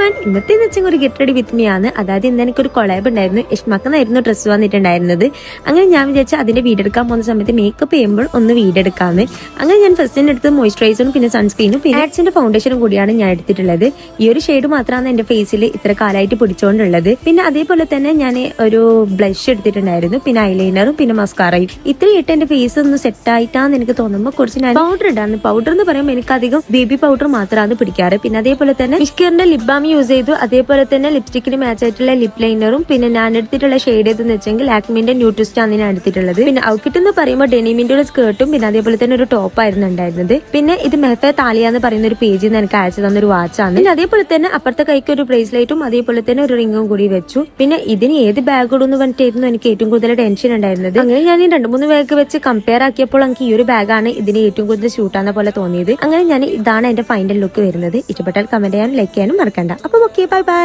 Everyone, ഇന്നത്തെ വെച്ചാൽ ഒരു ഗെറ്റ് റെഡി വിത്ത് മീ ആണ്. അതായത് ഇന്ന് എനിക്കൊരു കൊളാബ് ഉണ്ടായിരുന്നു. ഇഷ്മക്കെന്നായിരുന്നു ഡ്രസ്സ് വന്നിട്ടുണ്ടായിരുന്നത്. അങ്ങനെ ഞാൻ വിചാരിച്ചു അതിന്റെ വീഡിയോ എടുക്കാൻ പോകുന്ന സമയത്ത് മേക്കപ്പ് ചെയ്യുമ്പോൾ ഒന്ന് വീഡിയോ എടുക്കാന്ന്. അങ്ങനെ ഞാൻ ഫസ്റ്റിന്റെ അടുത്ത് മോയ്സ്ചറൈസറും പിന്നെ സൺസ്ക്രീനും പിന്നെ ആഡ്സിന്റെ ഫൗണ്ടേഷനും കൂടിയാണ് ഞാൻ എടുത്തിട്ടുള്ളത്. ഈ ഒരു ഷെയ്ഡ് മാത്രമാണ് എന്റെ ഫേസിൽ ഇത്ര കാലമായിട്ട് പിടിച്ചുകൊണ്ടുള്ളത്. പിന്നെ അതേപോലെ തന്നെ ഞാൻ ഒരു ബ്ലഷ് എടുത്തിട്ടുണ്ടായിരുന്നു, പിന്നെ ഐലൈനറും പിന്നെ മസ്കാറയും. ഇത്രയിട്ട് എന്റെ ഫേസ് ഒന്ന് സെറ്റ് ആയിട്ടാന്ന് എനിക്ക് തോന്നുമ്പോൾ കുറച്ച് ഞാൻ പൗഡർ ഇടാന്ന്. പൗഡർ എന്ന് പറയുമ്പോൾ എനിക്ക് അധികം ബേബി പൗഡർ മാത്രമാണ് പിടിക്കാറ്. പിന്നെ അതേപോലെ തന്നെ മിഷ്കറിന്റെ ലിപ് ബാം യൂസ് ചെയ്തു. അതേപോലെ തന്നെ ലിപ്സ്റ്റിക്കിന് മാച്ച് ആയിട്ടുള്ള ലിപ് ലൈനറും പിന്നെ ഞാൻ എടുത്തിട്ടുള്ള ഷെയ്ഡ് ഏതെന്ന് വെച്ചെങ്കിൽ ലാക്മിന്റെ ന്യൂട്രിസ്റ്റ് ആണ് ഞാൻ എടുത്തിട്ടുള്ളത്. പിന്നെ ഔട്ട്ഫിറ്റ് എന്ന് പറയുമ്പോൾ ഡെനിമിന്റെ ഒരു സ്കേർട്ടും പിന്നെ അതേപോലെ തന്നെ ഒരു ടോപ്പ് ആയിരുന്നു ഉണ്ടായിരുന്നത്. പിന്നെ ഇത് മെഹഫ താലിയ എന്ന് പറയുന്ന ഒരു പേജിൽ നിന്ന് എനിക്ക് അയച്ചു തന്ന ഒരു വാച്ചാണ്. പിന്നെ അതേപോലെ തന്നെ അപ്പുറത്തെ കൈക്ക് ഒരു ബ്രേസ്ലെറ്റും അതേപോലെ തന്നെ ഒരു റിംഗും കൂടി വെച്ചു. പിന്നെ ഇതിന് ഏത് ബാഗ് ഇടുന്നു പറഞ്ഞിട്ടായിരുന്നു എനിക്ക് ഏറ്റവും കൂടുതൽ ടെൻഷൻ ഉണ്ടായിരുന്നത്. അങ്ങനെ ഞാൻ ഈ 2-3 ബാഗ് വെച്ച് കമ്പയർ ആക്കിയപ്പോൾ എനിക്ക് ഈ ഒരു ബാഗാണ് ഇതിന് ഏറ്റവും കൂടുതൽ ഷൂട്ടാന്ന പോലെ തോന്നിയത്. അങ്ങനെ ഞാൻ ഇതാണ് എന്റെ ഫൈനൽ ലുക്ക് വരുന്നത്. ഇഷ്ടപ്പെട്ടാൽ കമന്റ് ചെയ്യാനും ലൈക്ക് ചെയ്യാനും മറക്കണ്ട. അപ്പൊ ഓക്കെ, ബൈ ബൈ.